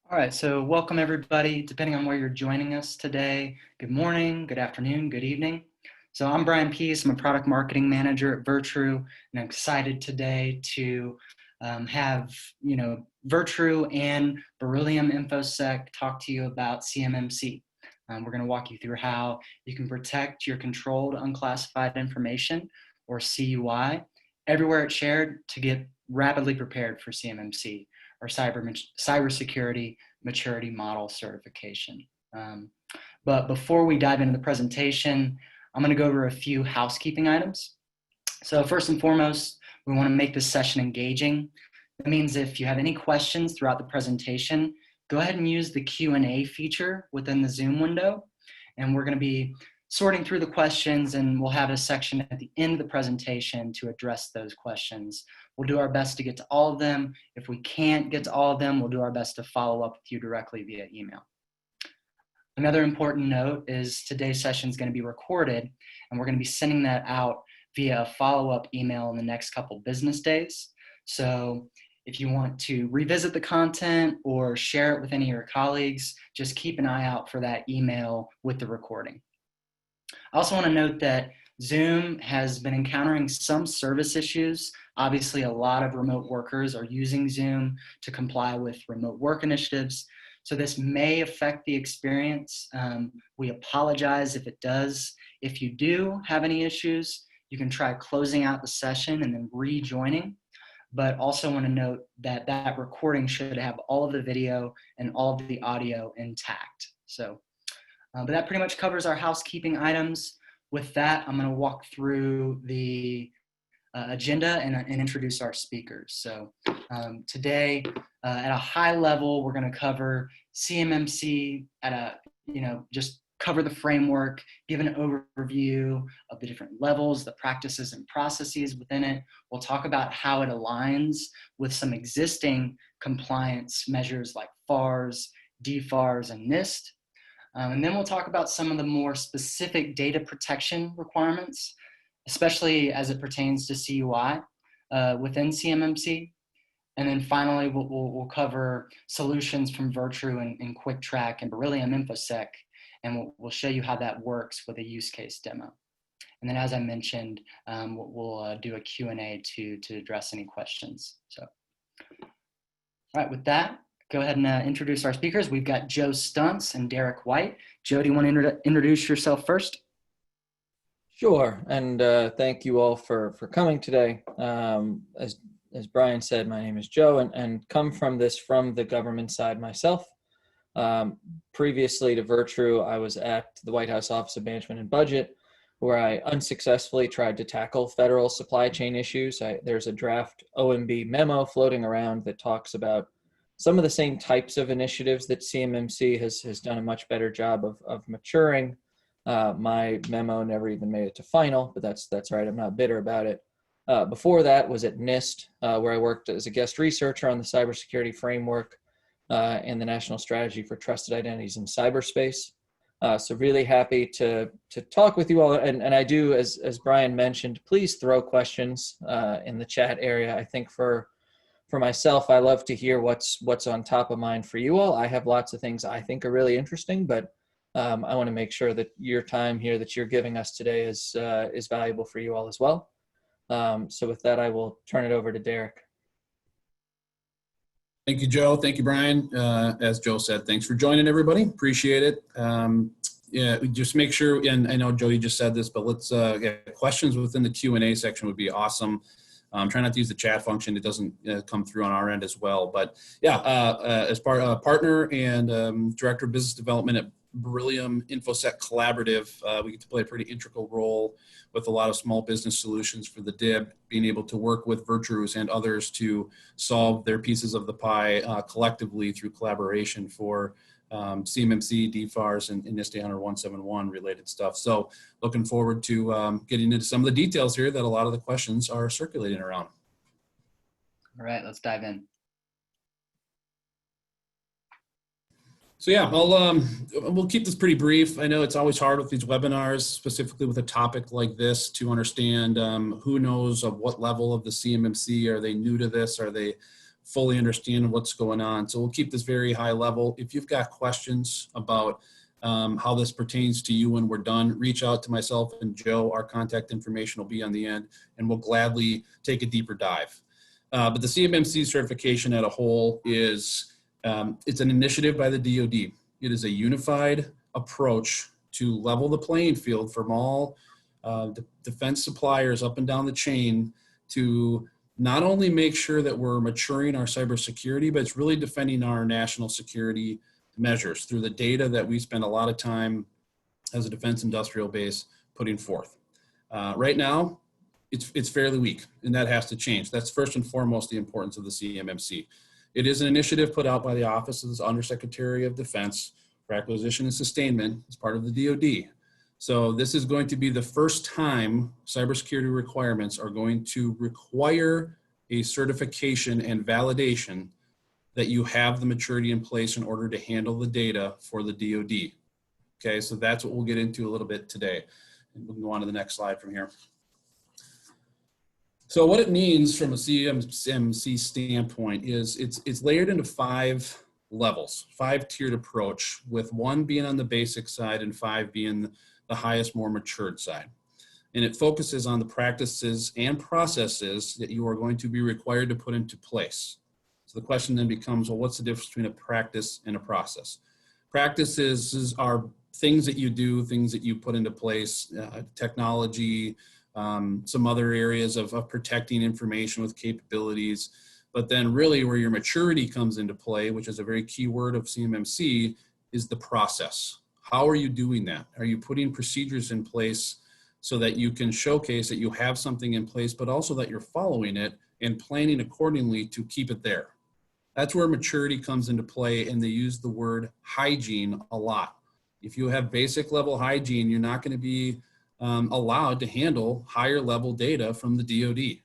All right, so welcome everybody, depending on where you're joining us today. Good morning, good afternoon, good evening. So I'm Brian Peace, I'm a product marketing manager at Virtru, and I'm excited today to have, Virtru and Beryllium InfoSec talk to you about CMMC. We're gonna walk you through how you can protect your controlled unclassified information, or CUI, everywhere it's shared to get rapidly prepared for CMMC, or cybersecurity maturity model certification. But before we dive into the presentation, I'm going to go over a few housekeeping items. So first and foremost, we want to make this session engaging. That means if you have any questions throughout the presentation, go ahead and use the Q&A feature within the Zoom window. And we're going to be sorting through the questions, and we'll have a section at the end of the presentation to address those questions. We'll do our best to get to all of them. If we can't get to all of them, we'll do our best to follow up with you directly via email. Another important note is today's session is going to be recorded, and we're going to be sending that out via a follow-up email in the next couple business days. So if you want to revisit the content or share it with any of your colleagues, just keep an eye out for that email with the recording. I also want to note that Zoom has been encountering some service issues. Obviously, a lot of remote workers are using Zoom to comply with remote work initiatives. So this may affect the experience. We apologize if it does. If you do have any issues, you can try closing out the session and then rejoining. But also want to note that that recording should have all of the video and all of the audio intact. So, but that pretty much covers our housekeeping items. With that, I'm going to walk through the agenda and introduce our speakers. So today, at a high level, we're going to cover CMMC at a, just cover the framework, give an overview of the different levels, the practices and processes within it. We'll talk about how it aligns with some existing compliance measures like FARS, DFARS, and NIST. And then we'll talk about some of the more specific data protection requirements, especially as it pertains to CUI within CMMC. And then finally, we'll cover solutions from Virtru and QuickTrack and Beryllium InfoSec, and we'll show you how that works with a use case demo. And then, as I mentioned, we'll do a Q&A to address any questions. So, all right, with that, go ahead and introduce our speakers. We've got Joe Stuntz and Derek White. Joe, do you want to introduce yourself first? Sure, and thank you all for coming today. As Brian said, my name is Joe, and come from the government side myself. Previously to Virtru, I was at the White House Office of Management and Budget, where I unsuccessfully tried to tackle federal supply chain issues. There's a draft OMB memo floating around that talks about some of the same types of initiatives that CMMC has done a much better job of maturing. My memo never even made it to final, but that's right. I'm not bitter about it. Before that was at NIST, where I worked as a guest researcher on the cybersecurity framework and the National Strategy for Trusted Identities in Cyberspace. So really happy to talk with you all. And I do, as Brian mentioned, please throw questions in the chat area. I think for myself, I love to hear what's on top of mind for you all. I have lots of things I think are really interesting, but I want to make sure that your time here that you're giving us today is valuable for you all as well. So with that, I will turn it over to Derek. Thank you, Joe. Thank you, Brian. As Joe said, thanks for joining, everybody. Appreciate it. Yeah, just make sure, and I know Joe, you just said this, but let's get questions within the Q&A section would be awesome. Try not to use the chat function. It doesn't come through on our end as well. But yeah, as partner and Director of Business Development at Beryllium InfoSec Collaborative, we get to play a pretty integral role with a lot of small business solutions for the DIB, being able to work with Virtrus and others to solve their pieces of the pie collectively through collaboration for CMMC, DFARS, and NIST 171 related stuff. So looking forward to getting into some of the details here that a lot of the questions are circulating around. All right, let's dive in. So yeah, we'll keep this pretty brief. I know it's always hard with these webinars, specifically with a topic like this, to understand who knows of what level of the CMMC. Are they new to this? Are they fully understand what's going on. So we'll keep this very high level. If you've got questions about how this pertains to you when we're done, reach out to myself and Joe. Our contact information will be on the end, and we'll gladly take a deeper dive. But the CMMC certification at a whole is, it's an initiative by the DoD. It is a unified approach to level the playing field from all defense suppliers up and down the chain to not only make sure that we're maturing our cybersecurity, but it's really defending our national security measures through the data that we spend a lot of time as a defense industrial base putting forth. Right now, it's fairly weak, and that has to change. That's first and foremost the importance of the CMMC. It is an initiative put out by the Office of the Undersecretary of Defense for Acquisition and Sustainment as part of the DoD. So this is going to be the first time cybersecurity requirements are going to require a certification and validation that you have the maturity in place in order to handle the data for the DoD. Okay, so that's what we'll get into a little bit today. And we'll go on to the next slide from here. So what it means from a CMMC standpoint is it's layered into 5 levels, 5-tiered approach, with 1 being on the basic side and 5 being the highest, more matured side. And it focuses on the practices and processes that you are going to be required to put into place. So the question then becomes, well, what's the difference between a practice and a process? Practices are things that you do, things that you put into place, technology, some other areas of protecting information with capabilities. But then really where your maturity comes into play, which is a very key word of CMMC, is the process. How are you doing that? Are you putting procedures in place so that you can showcase that you have something in place, but also that you're following it and planning accordingly to keep it there? That's where maturity comes into play, and they use the word hygiene a lot. If you have basic level hygiene, you're not going to be allowed to handle higher level data from the DoD.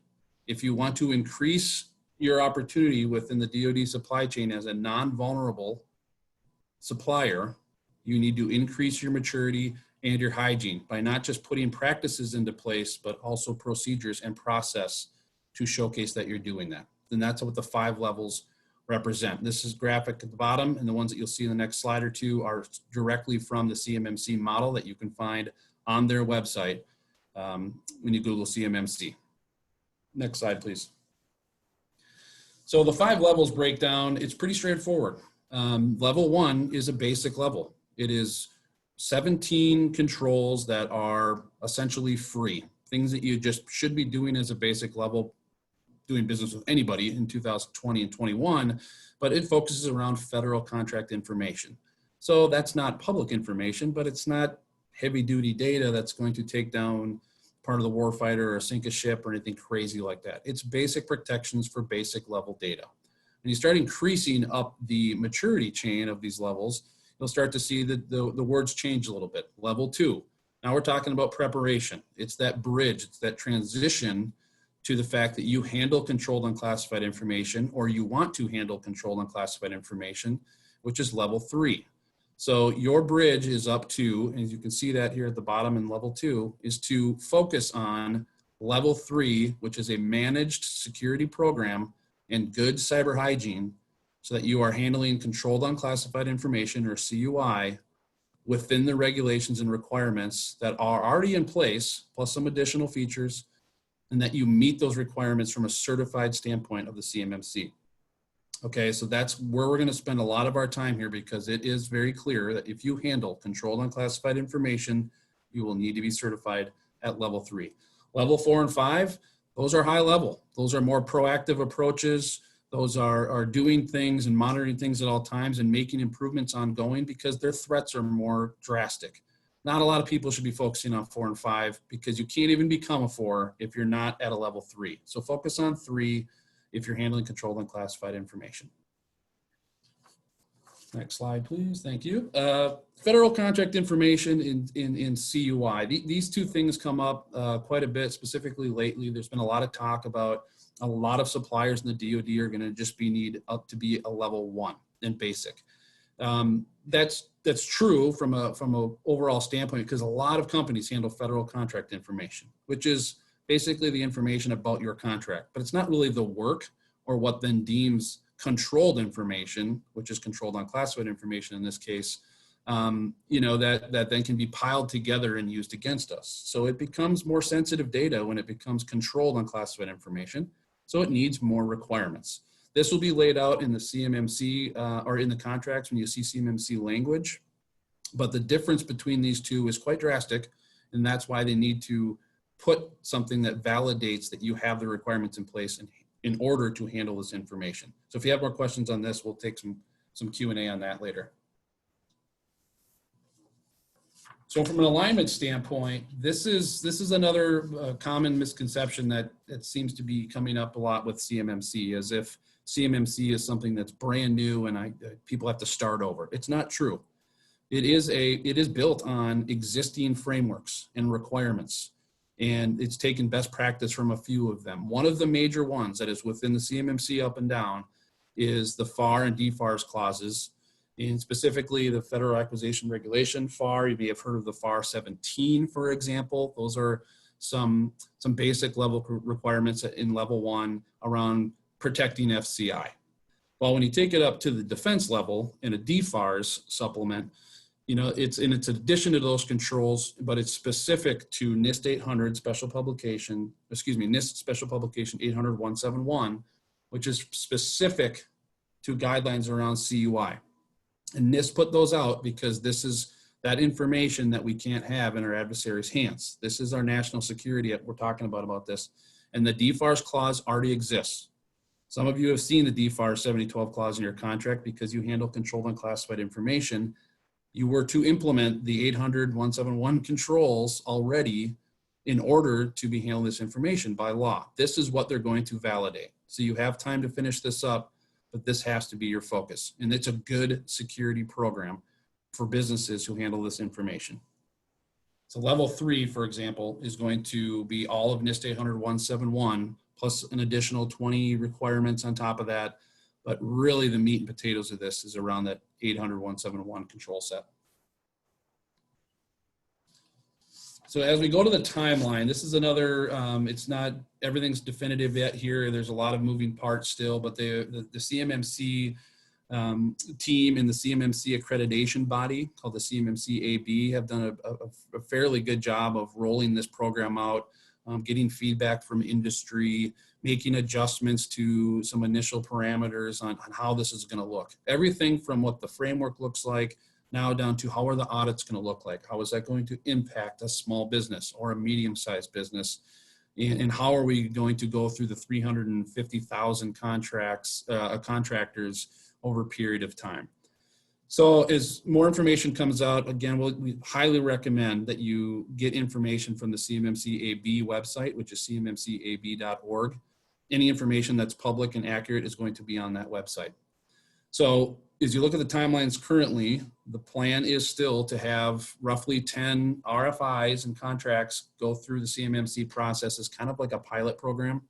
If you want to increase your opportunity within the DoD supply chain as a non-vulnerable supplier, you need to increase your maturity and your hygiene by not just putting practices into place, but also procedures and process to showcase that you're doing that. And that's what the 5 levels represent. This is graphic at the bottom, and the ones that you'll see in the next slide or two are directly from the CMMC model that you can find on their website when you Google CMMC. Next slide, please. So the 5 levels breakdown, it's pretty straightforward. Level 1 is a basic level. It is 17 controls that are essentially free, things that you just should be doing as a basic level, doing business with anybody in 2020 and 21, but it focuses around federal contract information. So that's not public information, but it's not heavy duty data that's going to take down part of the warfighter or sink a ship or anything crazy like that. It's basic protections for basic level data. When you start increasing up the maturity chain of these levels, you'll start to see that the words change a little bit. Level 2, now we're talking about preparation. It's that bridge, it's that transition to the fact that you handle controlled unclassified information, or you want to handle controlled unclassified information, which is level 3. So your bridge is up to, and you can see that here at the bottom in level 2, is to focus on level 3, which is a managed security program and good cyber hygiene, so that you are handling controlled unclassified information, or CUI, within the regulations and requirements that are already in place, plus some additional features, and that you meet those requirements from a certified standpoint of the CMMC. Okay, so that's where we're going to spend a lot of our time here, because it is very clear that if you handle controlled unclassified information, you will need to be certified at level 3. Level 4 and 5, those are high level. Those are more proactive approaches. Those are doing things and monitoring things at all times and making improvements ongoing, because their threats are more drastic. Not a lot of people should be focusing on 4 and 5, because you can't even become a 4 if you're not at a level 3. So focus on 3 if you're handling controlled unclassified information. Next slide, please. Thank you. Federal contract information in CUI. These 2 things come up quite a bit, specifically lately. There's been a lot of talk about a lot of suppliers in the DoD are going to just need up to be a level 1 in basic. That's true from a overall standpoint, because a lot of companies handle federal contract information, which is basically the information about your contract, but it's not really the work or what then deems controlled information, which is controlled unclassified information in this case, that then can be piled together and used against us. So it becomes more sensitive data when it becomes controlled unclassified information. So it needs more requirements. This will be laid out in the CMMC or in the contracts when you see CMMC language. But the difference between these two is quite drastic. And that's why they need to put something that validates that you have the requirements in place in order to handle this information. So if you have more questions on this, we'll take some Q&A on that later. So from an alignment standpoint, this is another common misconception that seems to be coming up a lot with CMMC, as if CMMC is something that's brand new and people have to start over. It's not true. It is built on existing frameworks and requirements, and it's taken best practice from a few of them. One of the major ones that is within the CMMC up and down is the FAR and DFARS clauses. And specifically the Federal Acquisition Regulation, FAR. You may have heard of the FAR 17, for example. Those are some basic level requirements in level 1 around protecting FCI. Well, when you take it up to the defense level in a DFARS supplement, it's addition to those controls, but it's specific to NIST 800 special publication, NIST special publication 800-171, which is specific to guidelines around CUI. And NIST put those out because this is that information that we can't have in our adversaries' hands. This is our national security we're talking about this. And the DFARS clause already exists. Some of you have seen the DFARS 7012 clause in your contract because you handle controlled unclassified information. You were to implement the 800-171 controls already in order to be handling this information by law. This is what they're going to validate. So you have time to finish this up, but this has to be your focus. And it's a good security program for businesses who handle this information. So level 3, for example, is going to be all of NIST 800-171 plus an additional 20 requirements on top of that. But really the meat and potatoes of this is around that 800-171 control set. So as we go to the timeline, this is another, it's not, everything's definitive yet here. There's a lot of moving parts still, but the CMMC team in the CMMC accreditation body called the CMMC AB have done a fairly good job of rolling this program out, getting feedback from industry, making adjustments to some initial parameters on how this is going to look. Everything from what the framework looks like now down to how are the audits going to look like? How is that going to impact a small business or a medium-sized business? And how are we going to go through the 350,000 contractors over a period of time? So as more information comes out, again, we highly recommend that you get information from the CMMC AB website, which is cmmcab.org. Any information that's public and accurate is going to be on that website. So as you look at the timelines currently, the plan is still to have roughly 10 RFIs and contracts go through the CMMC process as kind of like a pilot program,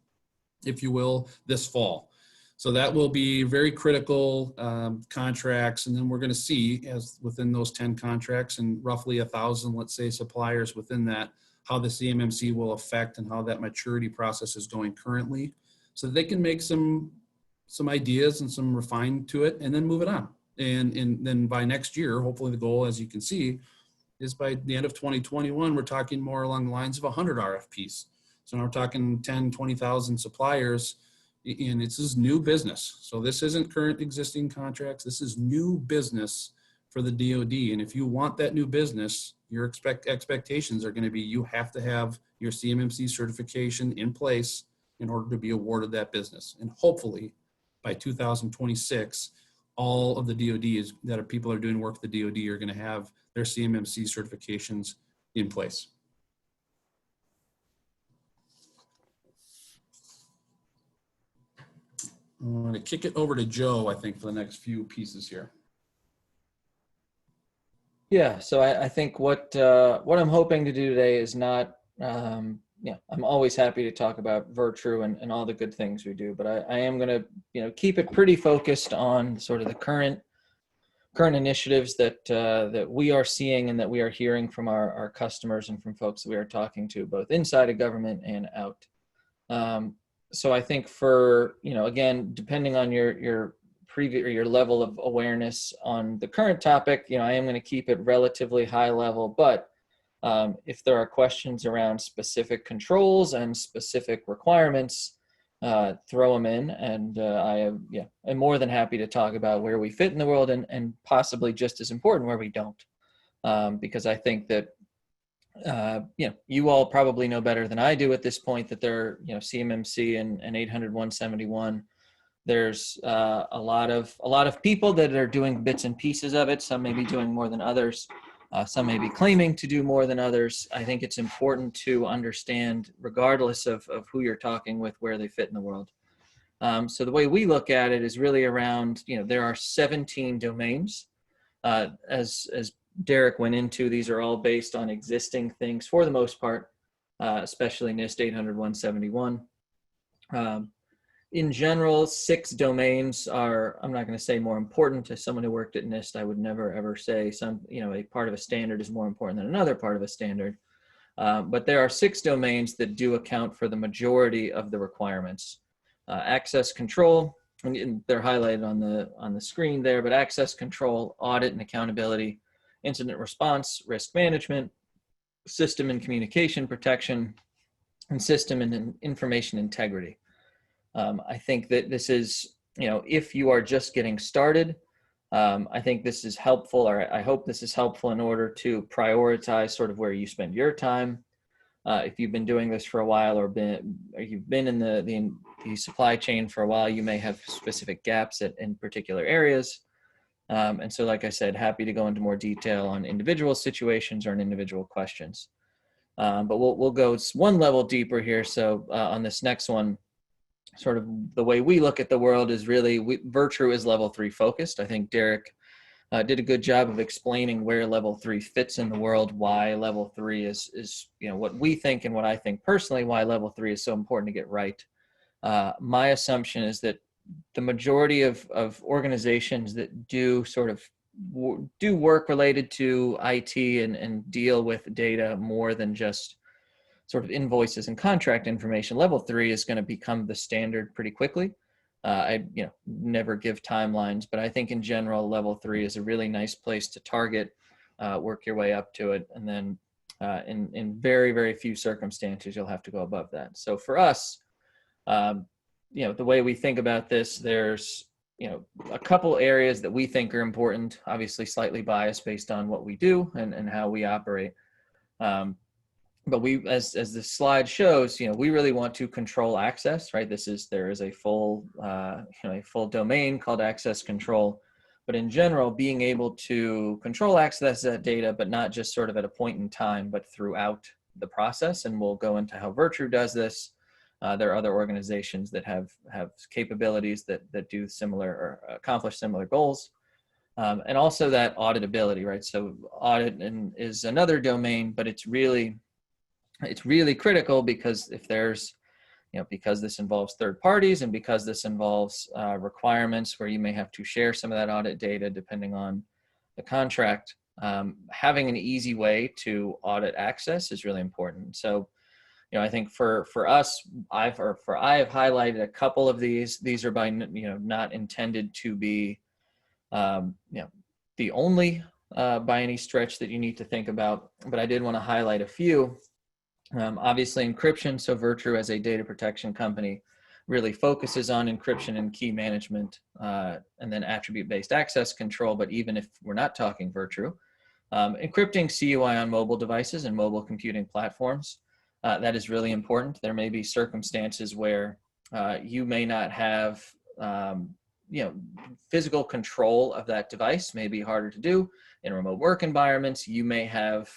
if you will, this fall. So that will be very critical contracts. And then we're going to see, as within those 10 contracts and roughly 1,000, let's say, suppliers within that, how the CMMC will affect and how that maturity process is going currently, so that they can make some ideas and some refine to it and then move it on. And then by next year, hopefully the goal, as you can see, is by the end of 2021, we're talking more along the lines of 100 RFPs. So now we're talking 10, 20,000 suppliers, and this is new business. So this isn't current existing contracts. This is new business for the DoD. And if you want that new business, your expectations are going to be you have to have your CMMC certification in place in order to be awarded that business. And hopefully by 2026, all of the DoDs people are doing work with the DoD are going to have their CMMC certifications in place. I'm going to kick it over to Joe, I think, for the next few pieces here. Yeah, so I think what I'm hoping to do today is not, I'm always happy to talk about Virtru and all the good things we do, but I am going to, keep it pretty focused on sort of the current initiatives that we are seeing and that we are hearing from our customers and from folks that we are talking to, both inside of government and out. so I think for, again, depending on your previous or your level of awareness on the current topic, I am going to keep it relatively high level, but if there are questions around specific controls and specific requirements, throw them in, and I'm more than happy to talk about where we fit in the world, and possibly just as important, where we don't, because I think that you all probably know better than I do at this point that there are, CMMC and 800-171. There's a lot of people that are doing bits and pieces of it. Some may be doing more than others. Some may be claiming to do more than others. I think it's important to understand, regardless of who you're talking with, where they fit in the world. So the way we look at it is really around, there are 17 domains. As Derek went into, these are all based on existing things for the most part, especially NIST 800-171. In general, 6 domains are, I'm not going to say more important. To someone who worked at NIST, I would never ever say a part of a standard is more important than another part of a standard. But there are 6 domains that do account for the majority of the requirements. Access control, and they're highlighted on the screen there, but access control, audit and accountability, incident response, risk management, system and communication protection, and system and information integrity. I think that this is, if you are just getting started, I think this is helpful, or I hope this is helpful in order to prioritize sort of where you spend your time. If you've been doing this for a while, or you've been in the supply chain for a while, you may have specific gaps in particular areas. And so, like I said, happy to go into more detail on individual situations or on individual questions. But we'll go one level deeper here. So on this next one, sort of the way we look at the world is really, Virtru is level 3 focused. I think Derek did a good job of explaining where level 3 fits in the world, why level 3 is what we think, and what I think personally, why level 3 is so important to get right. My assumption is that the majority of organizations that do work related to IT and deal with data more than just sort of invoices and contract information, level 3 is going to become the standard pretty quickly. I never give timelines, but I think in general, level 3 is a really nice place to target, work your way up to it, and then in very, very few circumstances, you'll have to go above that. So for us, the way we think about this, there's a couple areas that we think are important, obviously slightly biased based on what we do and how we operate. But we, as the slide shows, we really want to control access, right? There is a full domain called access control, but in general, being able to control access to that data, but not just sort of at a point in time, but throughout the process. And we'll go into how Virtru does this. There are other organizations that have capabilities that do similar or accomplish similar goals. And also that auditability, right? So audit is another domain, but it's really critical, because if there's, because this involves third parties, and because this involves requirements where you may have to share some of that audit data depending on the contract, having an easy way to audit access is really important. So, I think for us, I have highlighted a couple of these. These are by, not intended to be, the only by any stretch that you need to think about, but I did want to highlight a few. Obviously encryption. So Virtru, as a data protection company, really focuses on encryption and key management, and then attribute-based access control. But even if we're not talking Virtru, encrypting CUI on mobile devices and mobile computing platforms, that is really important. There may be circumstances where you may not have, physical control of that device. May be harder to do in remote work environments. You may have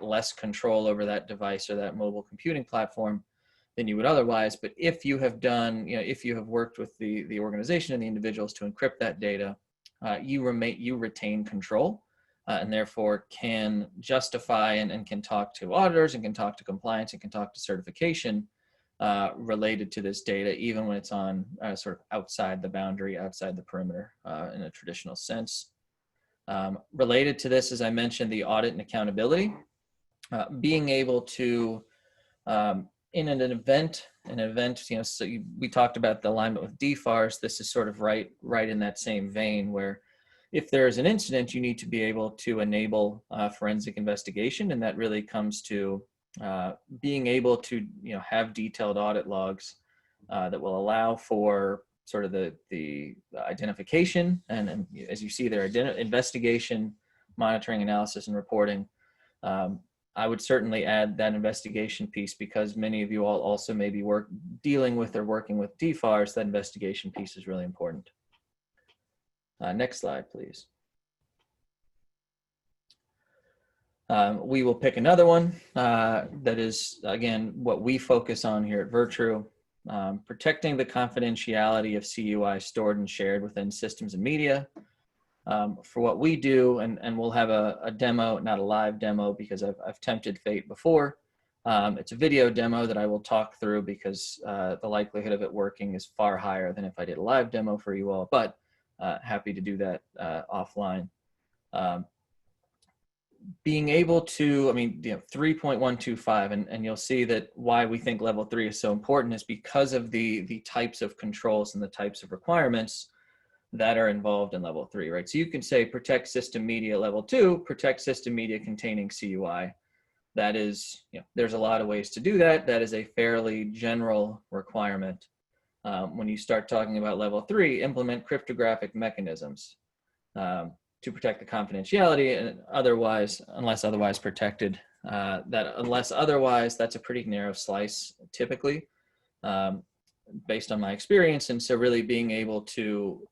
less control over that device or that mobile computing platform than you would otherwise. But if you have done, if you have worked with the organization and the individuals to encrypt that data, you retain control, and therefore can justify and can talk to auditors, and can talk to compliance, and can talk to certification related to this data, even when it's on sort of outside the boundary, outside the perimeter in a traditional sense. Related to this, as I mentioned, the audit and accountability, being able to, in an event an event, so we talked about the alignment with DFARS. This is sort of right in that same vein, where if there's an incident, you need to be able to enable forensic investigation, and that really comes to being able to have detailed audit logs that will allow for sort of the identification and as you see there, investigation, monitoring, analysis, and reporting. I would certainly add that investigation piece, because many of you all also may be dealing with or working with DFARS. That investigation piece is really important. Next slide, please. We will pick another one that is, again, what we focus on here at Virtru, protecting the confidentiality of CUI stored and shared within systems and media. For what we do, and we'll have a demo, not a live demo, because I've tempted fate before. It's a video demo that I will talk through, because the likelihood of it working is far higher than if I did a live demo for you all, but happy to do that offline. Being able to, 3.125, and you'll see that why we think level 3 is so important is because of the types of controls and the types of requirements that are involved in level 3, right? So you can say protect system media level 2, protect system media containing CUI. That is, there's a lot of ways to do that. That is a fairly general requirement. When you start talking about level 3, implement cryptographic mechanisms to protect the confidentiality, and unless otherwise protected. Unless otherwise, that's a pretty narrow slice typically, based on my experience. And so really being able to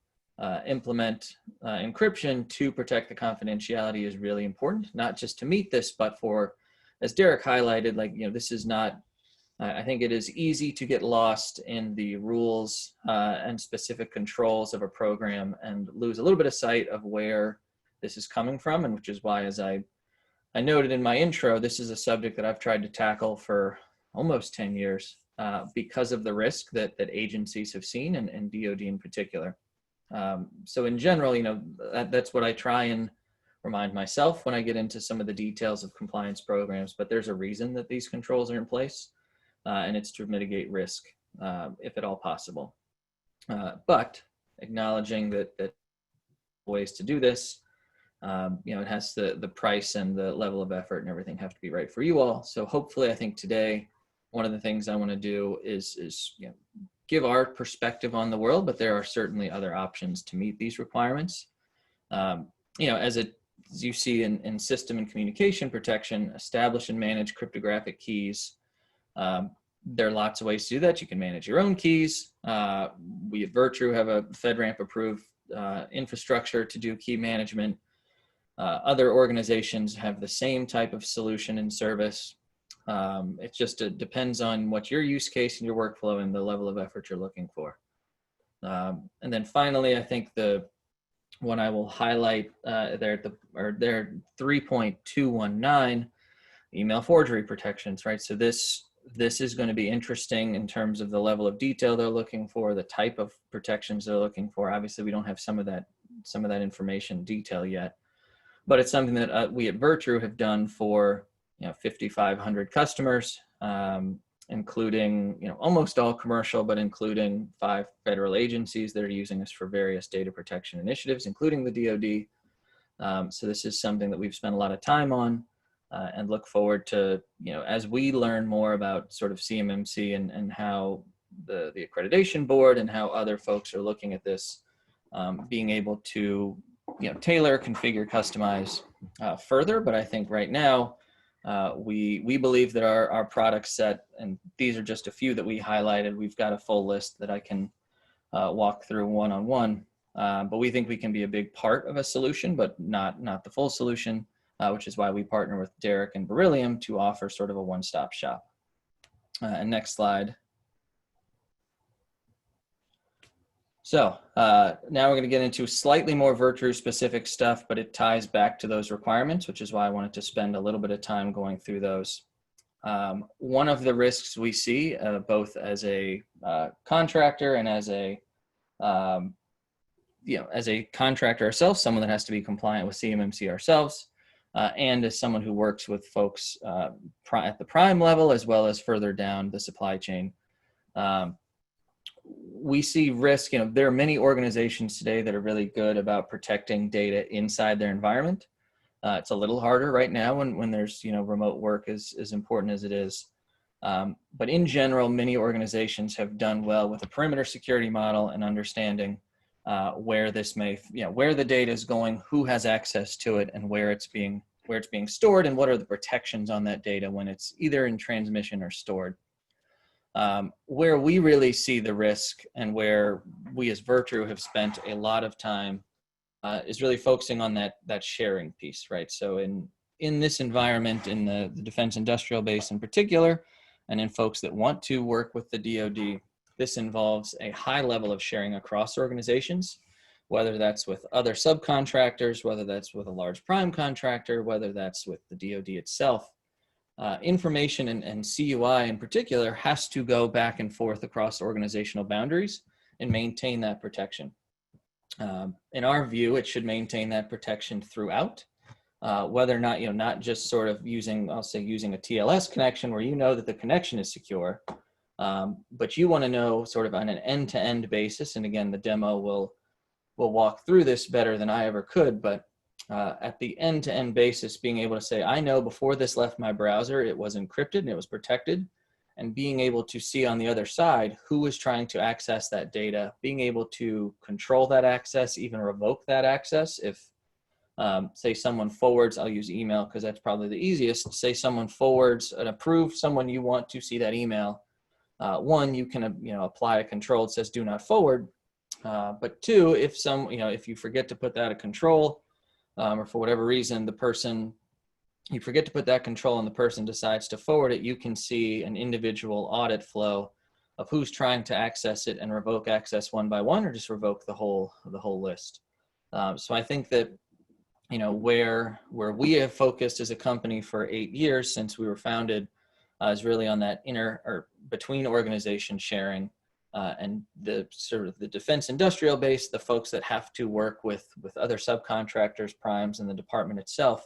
implement encryption to protect the confidentiality is really important, not just to meet this, but for, as Derek highlighted, this is not, I think it is easy to get lost in the rules and specific controls of a program and lose a little bit of sight of where this is coming from, and which is why, as I noted in my intro, this is a subject that I've tried to tackle for almost 10 years because of the risk that agencies have seen, and DoD in particular. So in general, that's what I try and remind myself when I get into some of the details of compliance programs, but there's a reason that these controls are in place, and it's to mitigate risk if at all possible. But acknowledging that ways to do this, it has the price and the level of effort and everything have to be right for you all. So hopefully, I think today, one of the things I want to do is give our perspective on the world, but there are certainly other options to meet these requirements. As you see in system and communication protection, establish and manage cryptographic keys. There are lots of ways to do that. You can manage your own keys. We at Virtru have a FedRAMP approved infrastructure to do key management. Other organizations have the same type of solution and service. It depends on what your use case and your workflow and the level of effort you're looking for. And then finally, I think the one I will highlight there 3.219, email forgery protections, right? So this is going to be interesting in terms of the level of detail they're looking for, the type of protections they're looking for. Obviously, we don't have some of that information detail yet, but it's something that we at Virtru have done for 5,500 customers, including almost all commercial, but including 5 federal agencies that are using us for various data protection initiatives, including the DoD. So this is something that we've spent a lot of time on, and look forward to, as we learn more about sort of CMMC and how the accreditation board and how other folks are looking at this, being able to tailor, configure, customize further. But I think right now, we believe that our product set, and these are just a few that we highlighted, we've got a full list that I can walk through one-on-one, but we think we can be a big part of a solution, but not the full solution, which is why we partner with Derek and Beryllium to offer sort of a one-stop shop. And next slide. So now we're going to get into slightly more Virtru specific stuff, but it ties back to those requirements, which is why I wanted to spend a little bit of time going through those. One of the risks we see, both as a contractor and as a contractor ourselves, someone that has to be compliant with CMMC ourselves, and as someone who works with folks at the prime level as well as further down the supply chain, We see risk, there are many organizations today that are really good about protecting data inside their environment. It's a little harder right now when there's, remote work is as important as it is. But in general, many organizations have done well with a perimeter security model and understanding where this where the data is going, who has access to it, and where it's being stored, and what are the protections on that data when it's either in transmission or stored. Where we really see the risk, and where we as Virtru have spent a lot of time, is really focusing on that sharing piece, right? So in this environment, in the defense industrial base in particular, and in folks that want to work with the DoD, this involves a high level of sharing across organizations, whether that's with other subcontractors, whether that's with a large prime contractor, whether that's with the DoD itself. Information and CUI in particular has to go back and forth across organizational boundaries and maintain that protection. In our view, it should maintain that protection throughout, whether or not, not just sort of using a TLS connection where that the connection is secure, but you want to know sort of on an end-to-end basis. And again, the demo will walk through this better than I ever could, but at the end-to-end basis, being able to say, I know before this left my browser, it was encrypted and it was protected, and being able to see on the other side who is trying to access that data, being able to control that access, even revoke that access. If, say someone forwards, I'll use email because that's probably the easiest. Say someone forwards an approved someone you want to see that email. One, you can, apply a control that says do not forward. But two, if you forget to put that a control, or for whatever reason, you forget to put that control and the person decides to forward it, you can see an individual audit flow of who's trying to access it and revoke access one by one, or just revoke the whole list. So I think that, where we have focused as a company for 8 years since we were founded is really on that inner or between organization sharing. And the sort of the defense industrial base, the folks that have to work with other subcontractors, primes, and the department itself,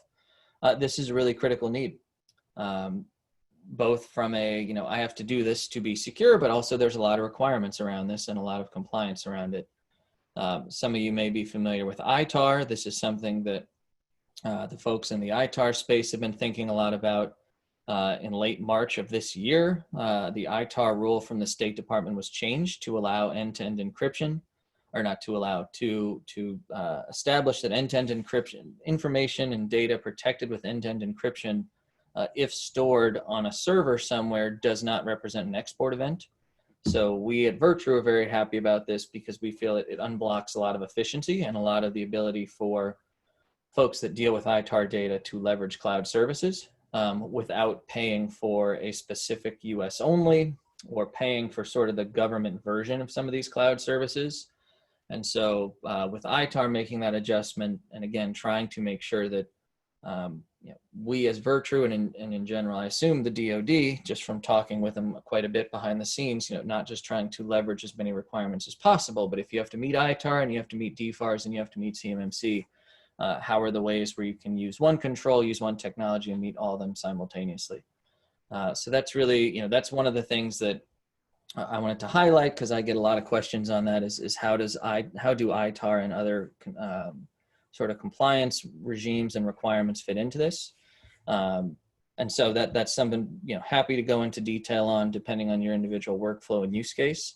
this is a really critical need. Both from I have to do this to be secure, but also there's a lot of requirements around this and a lot of compliance around it. Some of you may be familiar with ITAR. This is something that the folks in the ITAR space have been thinking a lot about. In late March of this year, the ITAR rule from the State Department was changed to allow end-to-end encryption, or not to allow, to establish that end-to-end encryption, information and data protected with end-to-end encryption, if stored on a server somewhere, does not represent an export event. So we at Virtru are very happy about this because we feel it unblocks a lot of efficiency and a lot of the ability for folks that deal with ITAR data to leverage cloud services. Without paying for a specific US only, or paying for sort of the government version of some of these cloud services. And so with ITAR making that adjustment, and again, trying to make sure that we as Virtru and in general, I assume the DoD, just from talking with them quite a bit behind the scenes, not just trying to leverage as many requirements as possible, but if you have to meet ITAR and you have to meet DFARS and you have to meet CMMC, how are the ways where you can use one control, use one technology, and meet all of them simultaneously? So that's really, that's one of the things that I wanted to highlight, because I get a lot of questions on that, is how do ITAR and other sort of compliance regimes and requirements fit into this? And so that's something, happy to go into detail on depending on your individual workflow and use case.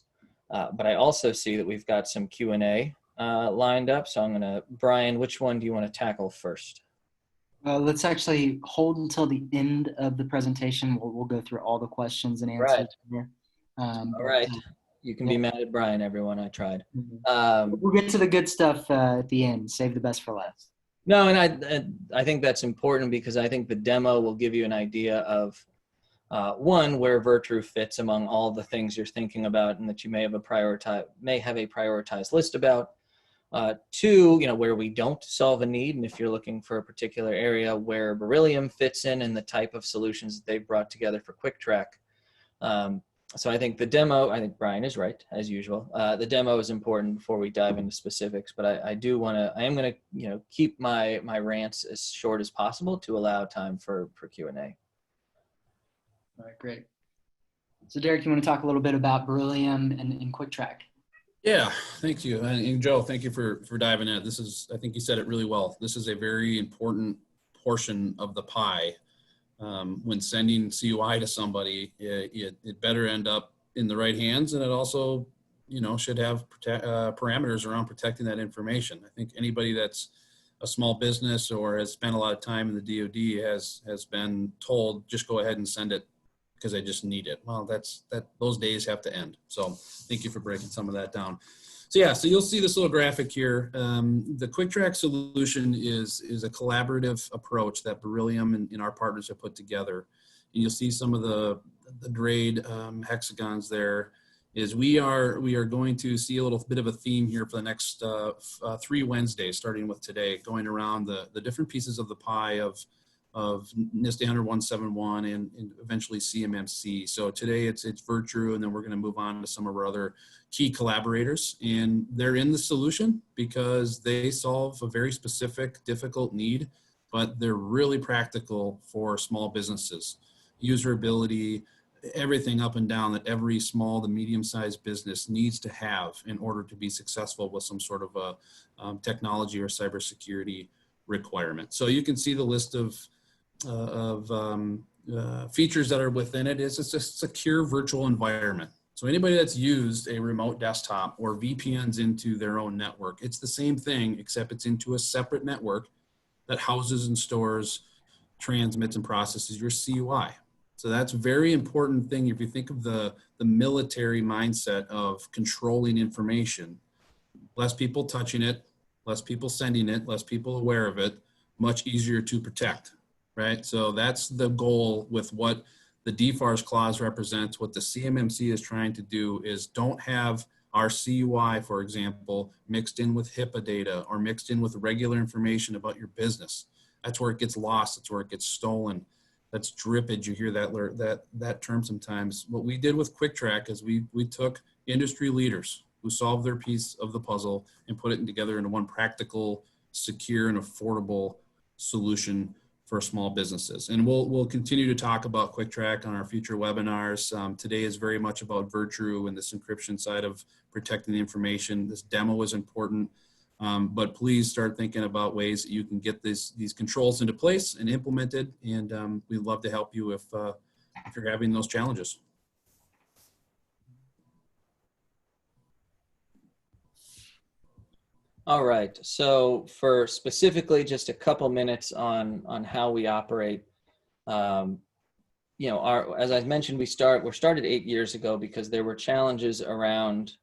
But I also see that we've got some Q&A lined up. So Brian, which one do you want to tackle first? Let's actually hold until the end of the presentation. We'll go through all the questions and answers. Right. All right. You can be mad at Brian, everyone. I tried. We'll get to the good stuff at the end. Save the best for last. No, and I think that's important, because I think the demo will give you an idea of one, where Virtru fits among all the things you're thinking about and that you may have a prioritized list about. Two, where we don't solve a need, and if you're looking for a particular area, where Beryllium fits in and the type of solutions that they've brought together for Quick Track. So I think the demo, I think Brian is right, as usual. The demo is important before we dive into specifics, but I am going to, keep my rants as short as possible to allow time for Q&A. All right, great. So Derek, you want to talk a little bit about Beryllium and QuickTrack? Yeah, thank you. And Joe, thank you for diving in. This is, I think you said it really well. This is a very important portion of the pie. When sending CUI to somebody, it better end up in the right hands, and it also, should have parameters around protecting that information. I think anybody that's a small business or has spent a lot of time in the DoD has been told, just go ahead and send it because I just need it. Well, those days have to end. So thank you for breaking some of that down. So yeah, so you'll see this little graphic here. The QuickTrack solution is a collaborative approach that Beryllium and our partners have put together. And you'll see some of the grade hexagons there. We are going to see a little bit of a theme here for the next 3 Wednesdays, starting with today, going around the different pieces of the pie of NIST 171 and eventually CMMC. So today it's Virtru, and then we're going to move on to some of our other key collaborators. And they're in the solution because they solve a very specific, difficult need, but they're really practical for small businesses. Usability, everything up and down that every small to medium-sized business needs to have in order to be successful with some sort of a technology or cybersecurity requirement. So you can see the list of features that are within it. It's a secure virtual environment. So anybody that's used a remote desktop or VPNs into their own network, it's the same thing, except it's into a separate network that houses and stores, transmits and processes your CUI. So that's a very important thing. If you think of the military mindset of controlling information, less people touching it, less people sending it, less people aware of it, much easier to protect, right? So that's the goal with what the DFARS clause represents. What the CMMC is trying to do is don't have our CUI, for example, mixed in with HIPAA data or mixed in with regular information about your business. That's where it gets lost. That's where it gets stolen. That's drippage. You hear that term sometimes. What we did with QuickTrack is we took industry leaders who solved their piece of the puzzle and put it together into one practical, secure, and affordable solution for small businesses. And we'll continue to talk about QuickTrack on our future webinars. Today is very much about Virtru and this encryption side of protecting the information. This demo is important, but please start thinking about ways that you can get these controls into place and implemented. And we'd love to help you if you're having those challenges. All right, so for specifically just a couple minutes on how we operate, as I mentioned, we started 8 years ago because there were challenges around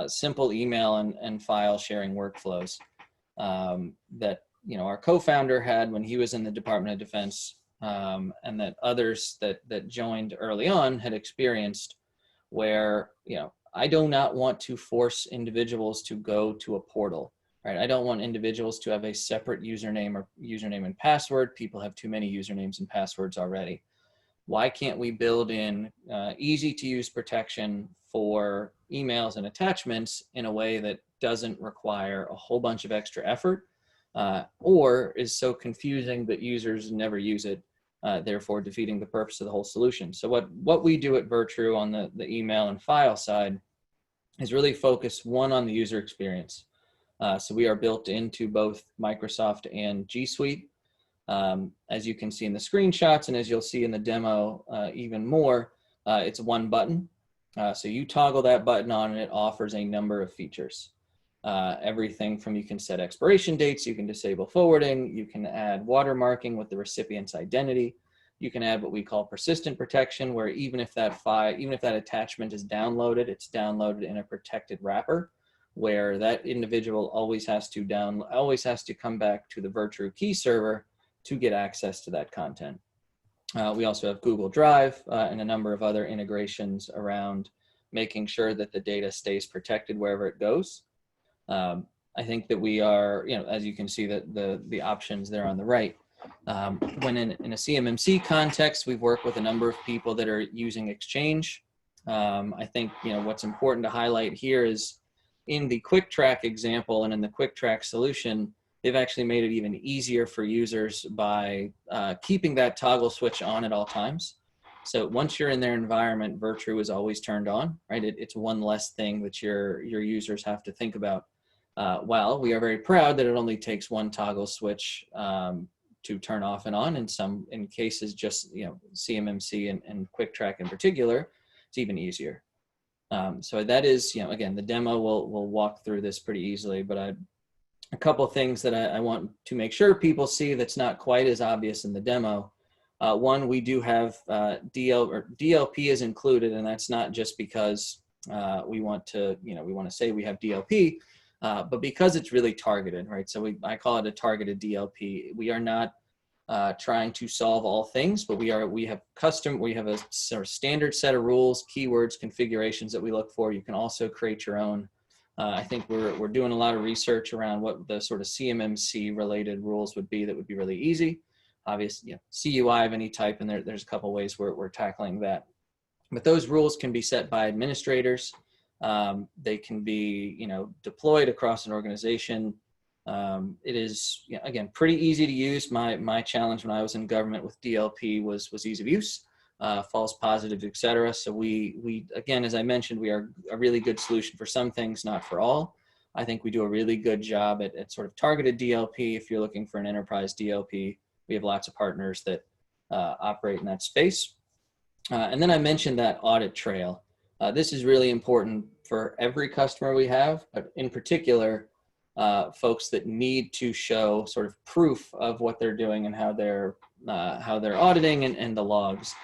simple email and file sharing workflows that our co-founder had when he was in the Department of Defense, and that others that joined early on had experienced, where I do not want to force individuals to go to a portal. Right? I don't want individuals to have a separate username and password. People have too many usernames and passwords already. Why can't we build in easy to use protection for emails and attachments in a way that doesn't require a whole bunch of extra effort or is so confusing that users never use it, therefore defeating the purpose of the whole solution? So what we do at Virtru on the email and file side is really focus on the user experience. So we are built into both Microsoft and G Suite. As you can see in the screenshots, and as you'll see in the demo even more, it's one button. So you toggle that button on and it offers a number of features. Everything from, you can set expiration dates, you can disable forwarding, you can add watermarking with the recipient's identity. You can add what we call persistent protection, where even if that attachment is downloaded, it's downloaded in a protected wrapper, where that individual always has to come back to the Virtru key server to get access to that content. We also have Google Drive and a number of other integrations around making sure that the data stays protected wherever it goes. I think that we are, as you can see that the options there on the right. When in a CMMC context, we've worked with a number of people that are using Exchange. I think what's important to highlight here is, in the QuickTrack example and in the QuickTrack solution, they've actually made it even easier for users by keeping that toggle switch on at all times. So once you're in their environment, Virtru is always turned on, right? It's one less thing that your users have to think about. While we are very proud that it only takes one toggle switch to turn off and on. In cases, just CMMC and QuickTrack in particular, it's even easier. So that is, again, the demo will walk through this pretty easily, but a couple of things that I want to make sure people see that's not quite as obvious in the demo. One, we do have DLP is included, and that's not just because we want to say we have DLP, but because it's really targeted, right? So I call it a targeted DLP. We are not trying to solve all things, but we have a sort of standard set of rules, keywords, configurations that we look for. You can also create your own. I think we're doing a lot of research around what the sort of CMMC related rules would be that would be really easy. Obviously, CUI of any type, and there's a couple ways we're tackling that. But those rules can be set by administrators. They can be, deployed across an organization. It is, again, pretty easy to use. My challenge when I was in government with DLP was ease of use, false positives, etc. So we again, as I mentioned, we are a really good solution for some things, not for all. I think we do a really good job at sort of targeted DLP. If you're looking for an enterprise DLP, we have lots of partners that operate in that space. And then I mentioned that audit trail. This is really important for every customer we have, but in particular, folks that need to show sort of proof of what they're doing and how they're auditing and the logs.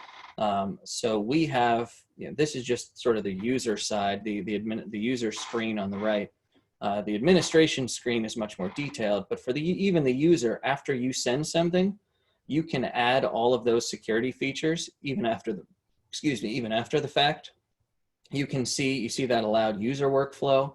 So we have, this is just sort of the user side, the user screen on the right. The administration screen is much more detailed, but for even the user, after you send something, you can add all of those security features even after the fact. You see that allowed user workflow.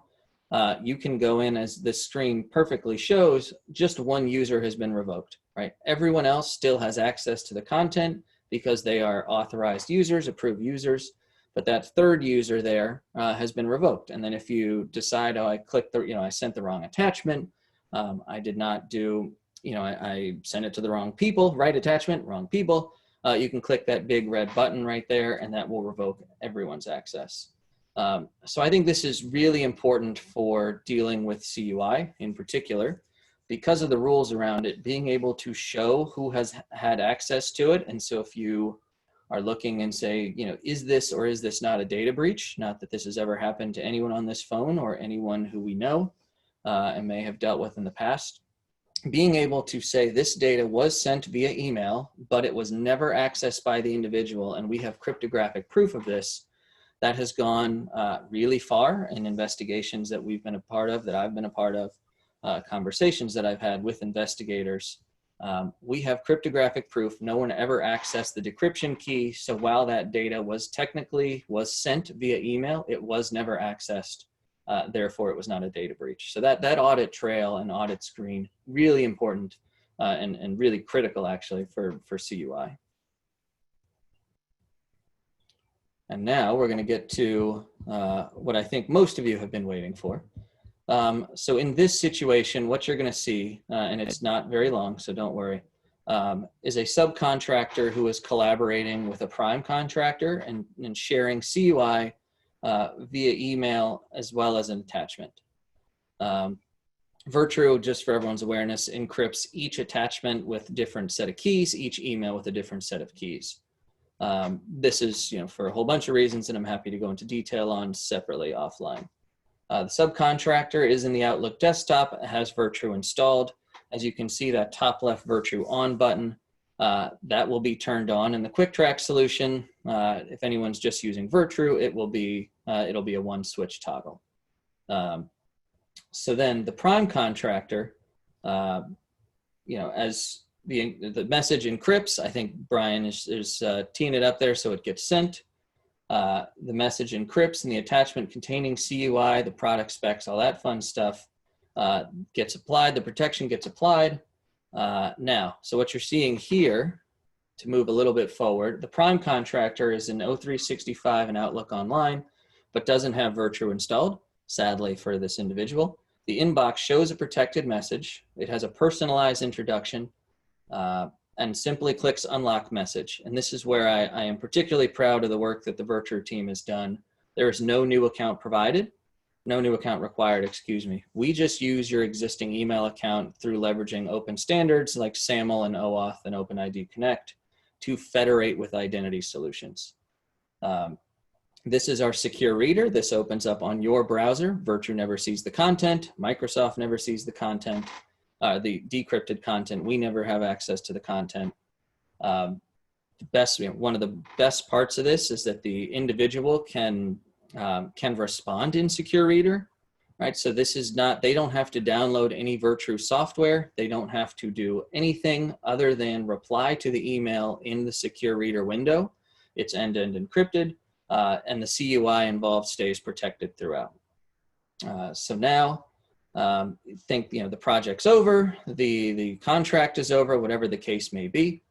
You can go in, as this screen perfectly shows, just one user has been revoked, right? Everyone else still has access to the content because they are authorized users, approved users, but that third user there has been revoked. And then if you decide, I clicked I sent the wrong attachment, I did not do, I sent it to the wrong people, right attachment, wrong people, you can click that big red button right there and that will revoke everyone's access. So I think this is really important for dealing with CUI in particular, because of the rules around it, being able to show who has had access to it. And so if you are looking and say, is this or is this not a data breach? Not that this has ever happened to anyone on this phone or anyone who we know and may have dealt with in the past. Being able to say this data was sent via email, but it was never accessed by the individual, and we have cryptographic proof of this, that has gone really far in investigations that we've been a part of, that I've been a part of, conversations that I've had with investigators. We have cryptographic proof. No one ever accessed the decryption key. So while that data was sent via email, it was never accessed. Therefore, it was not a data breach. So that audit trail and audit screen, really important and really critical actually for CUI. And now we're going to get to what I think most of you have been waiting for. So in this situation, what you're going to see, and it's not very long, so don't worry, is a subcontractor who is collaborating with a prime contractor and sharing CUI via email as well as an attachment. Virtru, just for everyone's awareness, encrypts each attachment with a different set of keys, each email with a different set of keys. This is, for a whole bunch of reasons that I'm happy to go into detail on separately offline. The subcontractor is in the Outlook desktop. It has Virtru installed. As you can see, that top left Virtru on button, that will be turned on in the QuickTrack solution. If anyone's just using Virtru, it'll be a one switch toggle. So then the prime contractor, as the message encrypts, I think Brian is teeing it up there so it gets sent. The message encrypts and the attachment containing CUI, the product specs, all that fun stuff gets applied. The protection gets applied. Now, so what you're seeing here, to move a little bit forward, the prime contractor is in O365 and Outlook Online, but doesn't have Virtru installed, sadly for this individual. The inbox shows a protected message. It has a personalized introduction. and simply clicks unlock message. And this is where I am particularly proud of the work that the Virtru team has done. There is no new account provided, no new account required, excuse me. We just use your existing email account through leveraging open standards like SAML and OAuth and OpenID Connect to federate with identity solutions. This is our secure reader. This opens up on your browser. Virtru never sees the content. Microsoft never sees the content, the decrypted content. We never have access to the content. One of the best parts of this is that the individual can respond in secure reader, right? So this is not, they don't have to download any Virtru software. They don't have to do anything other than reply to the email in the secure reader window. It's end-to-end encrypted. And the CUI involved stays protected throughout. So now, think the project's over, the contract is over, whatever the case may be.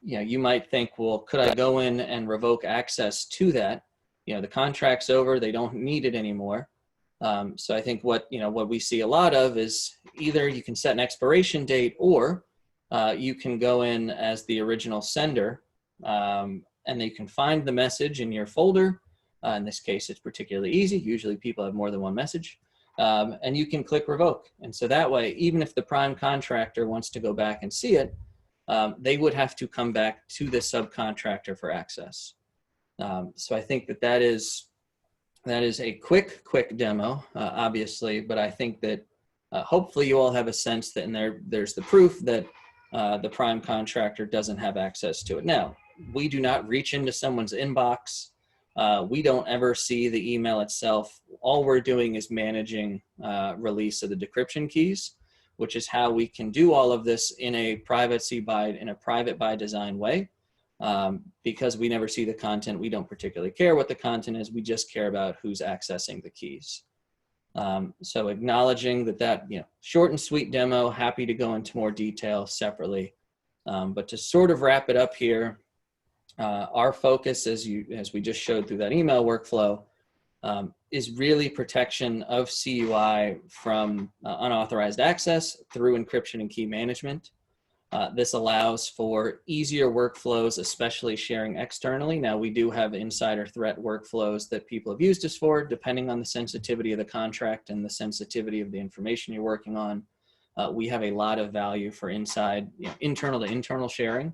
You might think, well, could I go in and revoke access to that? The contract's over, they don't need it anymore. So I think what we see a lot of is either you can set an expiration date, or you can go in as the original sender. And you can find the message in your folder. In this case, it's particularly easy. Usually people have more than one message. And you can click revoke. And so that way, even if the prime contractor wants to go back and see it, they would have to come back to the subcontractor for access. So I think that is a quick demo, obviously, but I think that hopefully you all have a sense that there's the proof that the prime contractor doesn't have access to it. Now, we do not reach into someone's inbox. We don't ever see the email itself. All we're doing is managing release of the decryption keys, which is how we can do all of this in a private by design way. Because we never see the content, we don't particularly care what the content is. We just care about who's accessing the keys. So acknowledging that short and sweet demo, happy to go into more detail separately. But to sort of wrap it up here, our focus, as we just showed through that email workflow, is really protection of CUI from unauthorized access through encryption and key management. This allows for easier workflows, especially sharing externally. Now, we do have insider threat workflows that people have used us for, depending on the sensitivity of the contract and the sensitivity of the information you're working on. We have a lot of value for internal to internal sharing.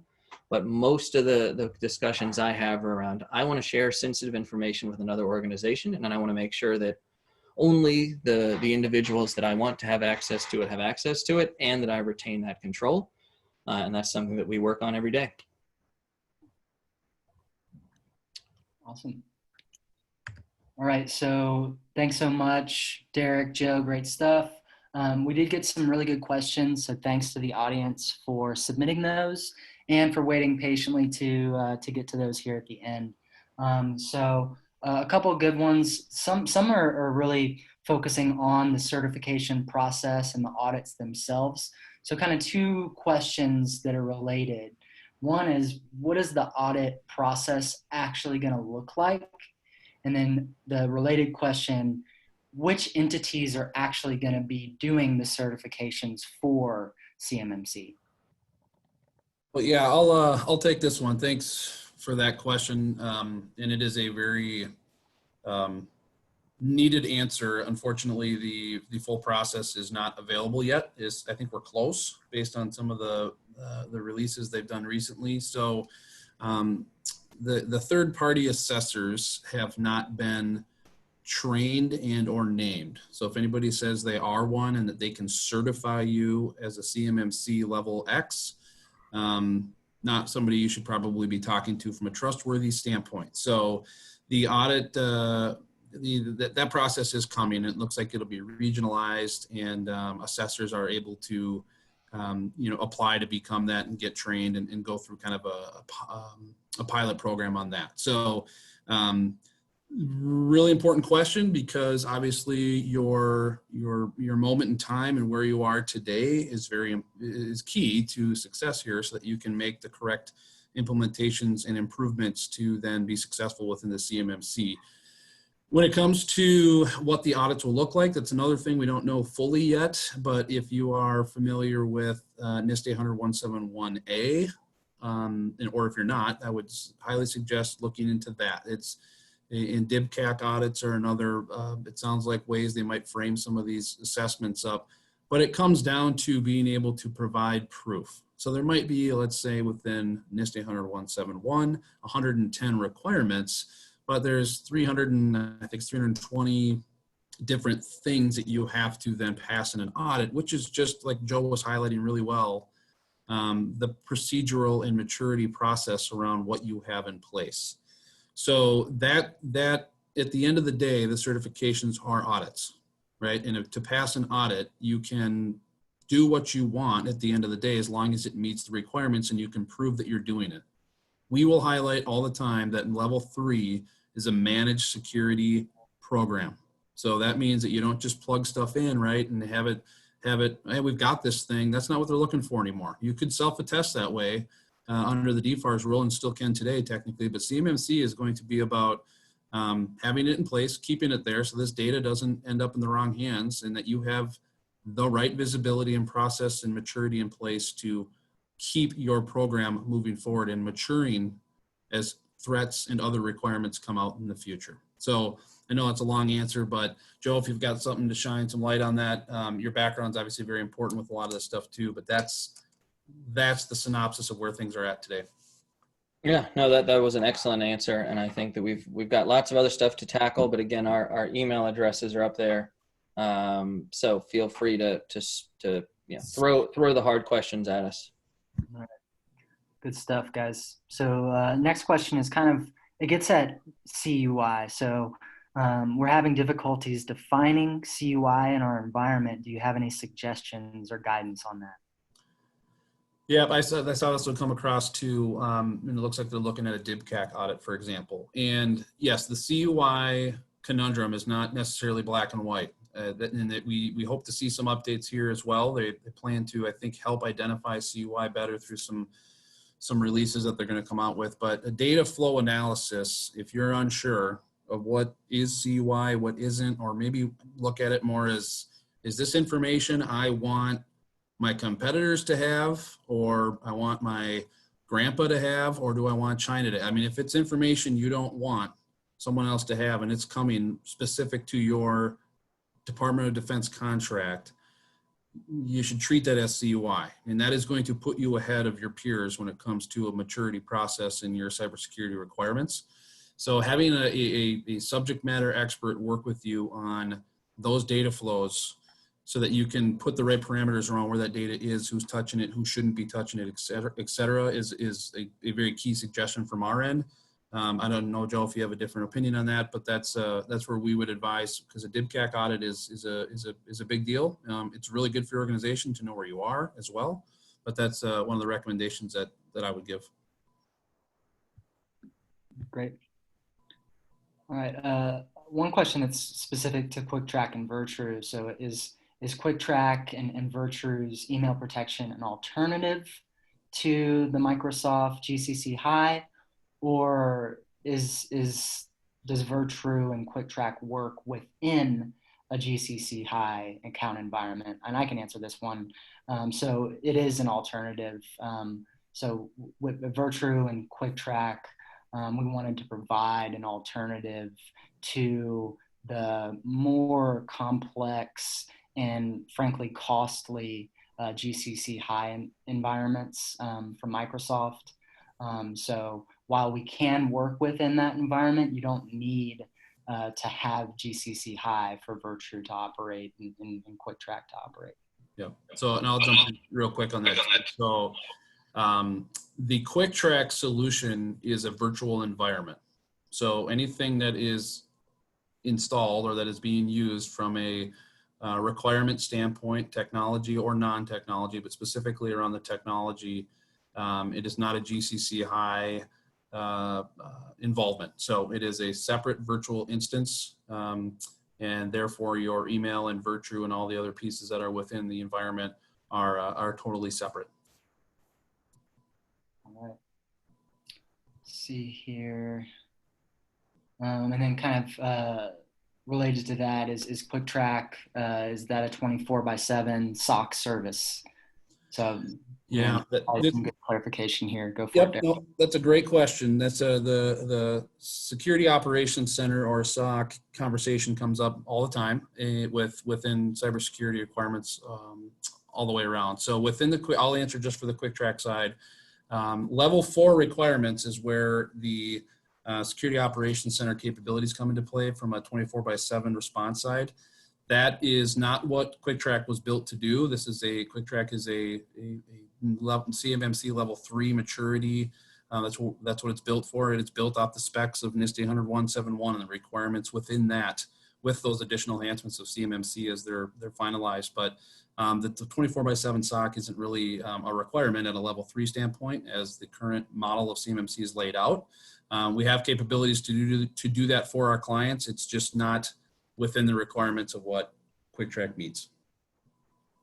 But most of the discussions I have are around, I want to share sensitive information with another organization, and then I want to make sure that only the individuals that I want to have access to it, and that I retain that control. And that's something that we work on every day. Awesome. All right, so thanks so much, Derek, Joe, great stuff. We did get some really good questions, so thanks to the audience for submitting those and for waiting patiently to get to those here at the end. So a couple of good ones. Some are really focusing on the certification process and the audits themselves. So kind of two questions that are related. One is, what is the audit process actually going to look like? And then the related question, which entities are actually going to be doing the certifications for CMMC? Well, yeah, I'll take this one. Thanks for that question. And it is a very needed answer. Unfortunately, the full process is not available yet. I think we're close based on some of the releases they've done recently. So the third-party assessors have not been trained and or named. So if anybody says they are one and that they can certify you as a CMMC level X, not somebody you should probably be talking to from a trustworthy standpoint. So the audit, that process is coming. It looks like it'll be regionalized, and assessors are able to apply to become that and get trained and go through kind of a pilot program on that. So really important question, because obviously your moment in time and where you are today is key to success here, so that you can make the correct implementations and improvements to then be successful within the CMMC. When it comes to what the audits will look like, that's another thing we don't know fully yet, but if you are familiar with NIST 800-171A, or if you're not, I would highly suggest looking into that. It's in DIBCAC audits or another, it sounds like ways they might frame some of these assessments up, but it comes down to being able to provide proof. So there might be, let's say within NIST 800-171, 110 requirements, but there's 320 different things that you have to then pass in an audit, which is just like Joe was highlighting really well, the procedural and maturity process around what you have in place. So that at the end of the day, the certifications are audits, right? And to pass an audit, you can do what you want at the end of the day, as long as it meets the requirements and you can prove that you're doing it. We will highlight all the time that level 3 is a managed security program. So that means that you don't just plug stuff in, right, and have it, hey, we've got this thing. That's not what they're looking for anymore. You could self-attest that way under the DFARS rule, and still can today technically, but CMMC is going to be about having it in place, keeping it there so this data doesn't end up in the wrong hands, and that you have the right visibility and process and maturity in place to keep your program moving forward and maturing as threats and other requirements come out in the future. So I know it's a long answer, but Joe, if you've got something to shine some light on that, your background's obviously very important with a lot of this stuff too, but that's the synopsis of where things are at today. Yeah, no, that was an excellent answer, and I think that we've got lots of other stuff to tackle. But again, our email addresses are up there, so feel free to throw the hard questions at us. All right. Good stuff, guys. So next question is it gets at CUI. So we're having difficulties defining CUI in our environment. Do you have any suggestions or guidance on that? Yeah, I saw this would come across too, and it looks like they're looking at a DIBCAC audit, for example. And yes, the CUI conundrum is not necessarily black and white. And that we hope to see some updates here as well. They plan to, I think, help identify CUI better through some releases that they're going to come out with. But a data flow analysis, if you're unsure of what is CUI, what isn't, or maybe look at it more as, is this information I want my competitors to have, or I want my grandpa to have, or do I want China to? I mean, if it's information you don't want someone else to have and it's coming specific to your Department of Defense contract, you should treat that as CUI. And that is going to put you ahead of your peers when it comes to a maturity process in your cybersecurity requirements. So having a subject matter expert work with you on those data flows so that you can put the right parameters around where that data is, who's touching it, who shouldn't be touching it, et cetera, is a very key suggestion from our end. I don't know, Joe, if you have a different opinion on that, but that's where we would advise, because a DIBCAC audit is a big deal. It's really good for your organization to know where you are as well, but that's one of the recommendations that I would give. Great. All right. One question that's specific to QuickTrack and Virtru. So is QuickTrack and Virtru's email protection an alternative to the Microsoft GCC High, or does Virtru and QuickTrack work within a GCC High account environment? And I can answer this one. So it is an alternative. So with Virtru and QuickTrack, we wanted to provide an alternative to the more complex and frankly costly GCC High environments from Microsoft. So while we can work within that environment, you don't need to have GCC High for Virtru to operate and QuickTrack to operate. Yeah. So, and I'll jump in real quick on that. So the QuickTrack solution is a virtual environment. So anything that is installed or that is being used from a requirement standpoint, technology or non-technology, but specifically around the technology, it is not a GCC High involvement. So it is a separate virtual instance, and therefore your email and Virtru and all the other pieces that are within the environment are totally separate. All right. Let's see here. And then kind of related to that is QuickTrack, is that a 24/7 SOC service? So Yeah. some good clarification here. Go for Yep, it. no, that's a great question. That's the Security Operations Center, or SOC, conversation comes up all the time within cybersecurity requirements, all the way around. So within I'll answer just for the QuickTrack side. Level 4 requirements is where the Security Operations Center capabilities come into play from a 24/7 response side. That is not what QuickTrack was built to do. QuickTrack is a CMMC level 3 maturity. That's what it's built for. It's built off the specs of NIST 800-171 and the requirements within that, with those additional enhancements of CMMC as they're finalized. But the 24/7 SOC isn't really a requirement at a level 3 standpoint, as the current model of CMMC is laid out. We have capabilities to do that for our clients. It's just not within the requirements of what QuickTrack meets.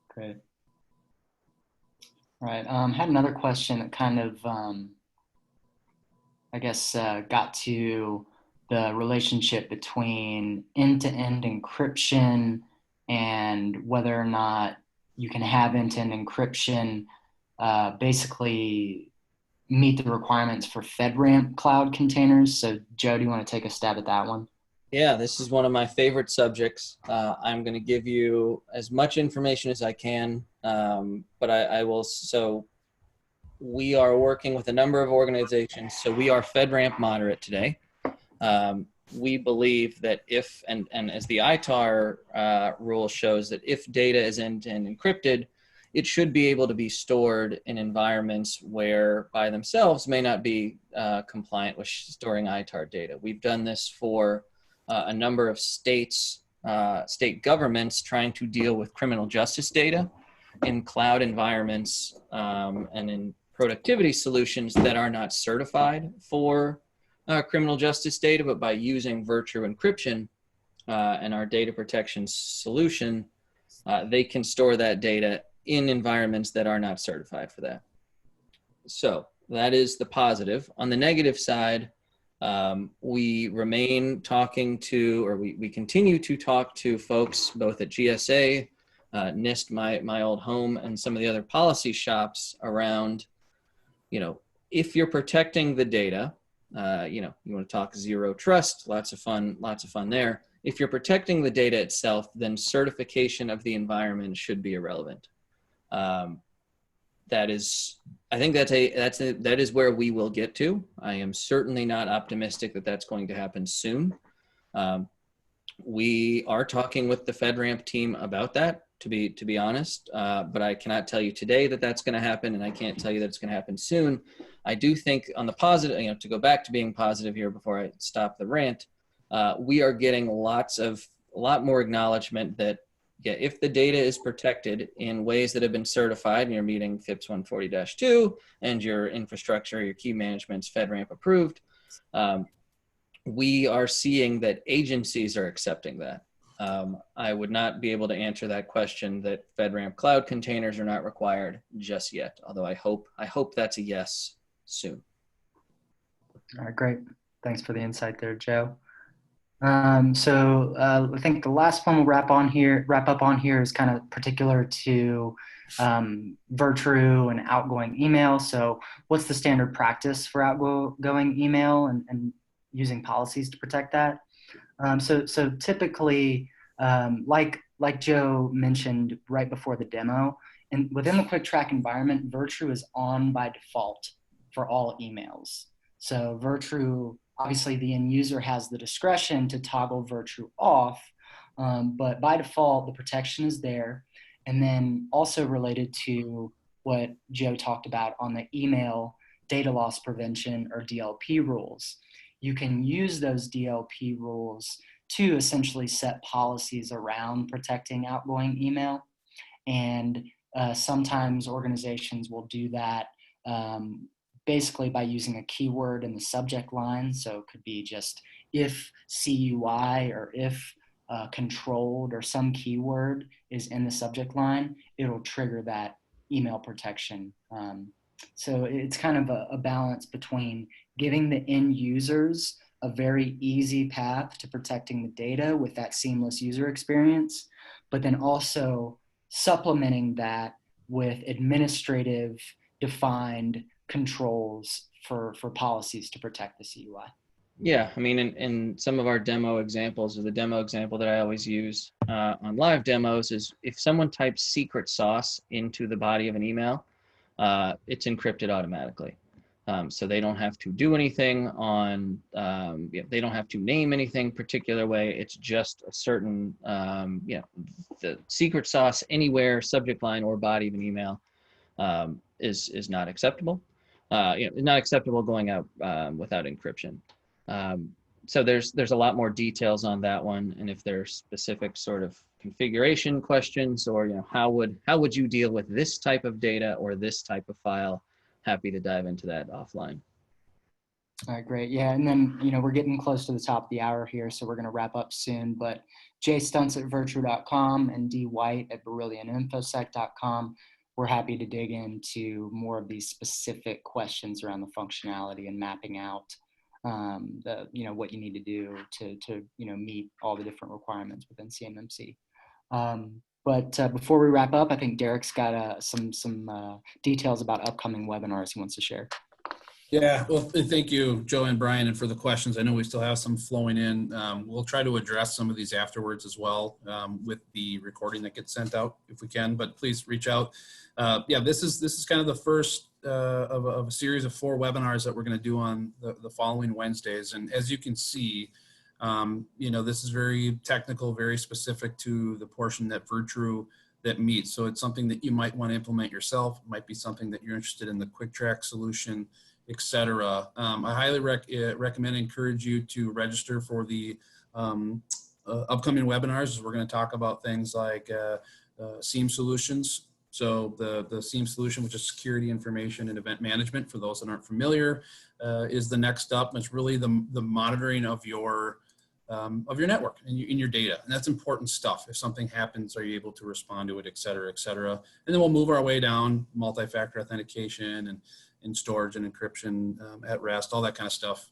Great. All right. Had another question that kind of, I guess, got to the relationship between end-to-end encryption and whether or not you can have end-to-end encryption basically meet the requirements for FedRAMP cloud containers. So Joe, do you want to take a stab at that one? Yeah, this is one of my favorite subjects. I'm going to give you as much information as I can, but I will. So we are working with a number of organizations. So we are FedRAMP moderate today. We believe that if, and as the ITAR rule shows, that if data is end-to-end encrypted, it should be able to be stored in environments where by themselves may not be compliant with storing ITAR data. We've done this for a number of states, state governments trying to deal with criminal justice data in cloud environments and in productivity solutions that are not certified for criminal justice data, but by using Virtru encryption and our data protection solution, they can store that data in environments that are not certified for that. So that is the positive. On the negative side, we remain talking to, or we continue to talk to folks both at GSA, NIST, my old home, and some of the other policy shops around, if you're protecting the data, you want to talk zero trust, lots of fun there. If you're protecting the data itself, then certification of the environment should be irrelevant. That is, I think that is where we will get to. I am certainly not optimistic that that's going to happen soon. We are talking with the FedRAMP team about that, to be honest, but I cannot tell you today that that's going to happen, and I can't tell you that it's going to happen soon. I do think on the positive, to go back to being positive here before I stop the rant, we are getting a lot more acknowledgement that, yeah, if the data is protected in ways that have been certified and you're meeting FIPS 140-2 and your infrastructure, your key management's FedRAMP approved, we are seeing that agencies are accepting that. I would not be able to answer that question that FedRAMP cloud containers are not required just yet, although I hope that's a yes soon. All right, great. Thanks for the insight there, Joe. So I think the last one we'll wrap up on here is kind of particular to Virtru and outgoing email. So what's the standard practice for outgoing email and using policies to protect that? So typically, like Joe mentioned right before the demo, and within the QuickTrack environment, Virtru is on by default for all emails. So Virtru, obviously the end user has the discretion to toggle Virtru off, but by default, the protection is there. And then also related to what Joe talked about on the email data loss prevention, or DLP rules. You can use those DLP rules to essentially set policies around protecting outgoing email. And sometimes organizations will do that basically by using a keyword in the subject line. So it could be just if CUI or if controlled, or some keyword is in the subject line, it'll trigger that email protection. So it's kind of a balance between giving the end users a very easy path to protecting the data with that seamless user experience, but then also supplementing that with administrative defined controls for policies to protect the CUI. Yeah, I mean, in some of our demo examples, or the demo example that I always use on live demos is if someone types secret sauce into the body of an email, it's encrypted automatically. So they don't have to do anything on, they don't have to name anything particular way. It's just a certain, the secret sauce anywhere, subject line or body of an email is not acceptable. Not acceptable going out without encryption. So there's a lot more details on that one, and if there's specific sort of configuration questions, or how would you deal with this type of data or this type of file, happy to dive into that offline. All right, great. Yeah, and then we're getting close to the top of the hour here, so we're going to wrap up soon. But jstunts@virtru.com and dwhite@berylliuminfosec.com. We're happy to dig into more of these specific questions around the functionality and mapping out what you need to do to meet all the different requirements within CMMC. But before we wrap up, I think Derek's got some details about upcoming webinars he wants to share. Yeah, well, thank you, Joe and Brian, and for the questions. I know we still have some flowing in. We'll try to address some of these afterwards as well with the recording that gets sent out if we can, but please reach out. Yeah, this is kind of the first of a series of 4 webinars that we're going to do on the following Wednesdays. And as you can see, this is very technical, very specific to the portion that Virtru that meets. So it's something that you might want to implement yourself. It might be something that you're interested in the quick track solution, etc. I highly recommend and encourage you to register for the upcoming webinars. We're going to talk about things like SIEM solutions. So the SIEM solution, which is security information and event management, for those that aren't familiar, is the next up. It's really the monitoring of your network and your data, and that's important stuff. If something happens, are you able to respond to it, et cetera, et cetera. And then we'll move our way down multi-factor authentication and storage and encryption at rest, all that kind of stuff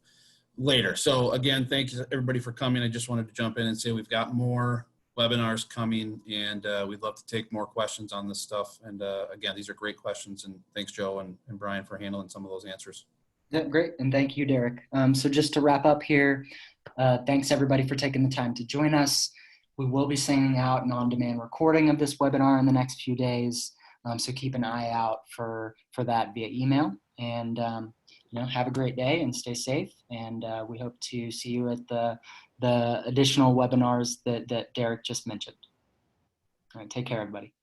later. So again, thank you everybody for coming. I just wanted to jump in and say we've got more webinars coming, and we'd love to take more questions on this stuff. And again, these are great questions, and thanks Joe and Brian for handling some of those answers. Yeah, great, and thank you, Derek. So just to wrap up here, thanks everybody for taking the time to join us. We will be sending out an on-demand recording of this webinar in the next few days, so keep an eye out for that via email. And have a great day and stay safe. And we hope to see you at the additional webinars that Derek just mentioned. All right, take care, everybody.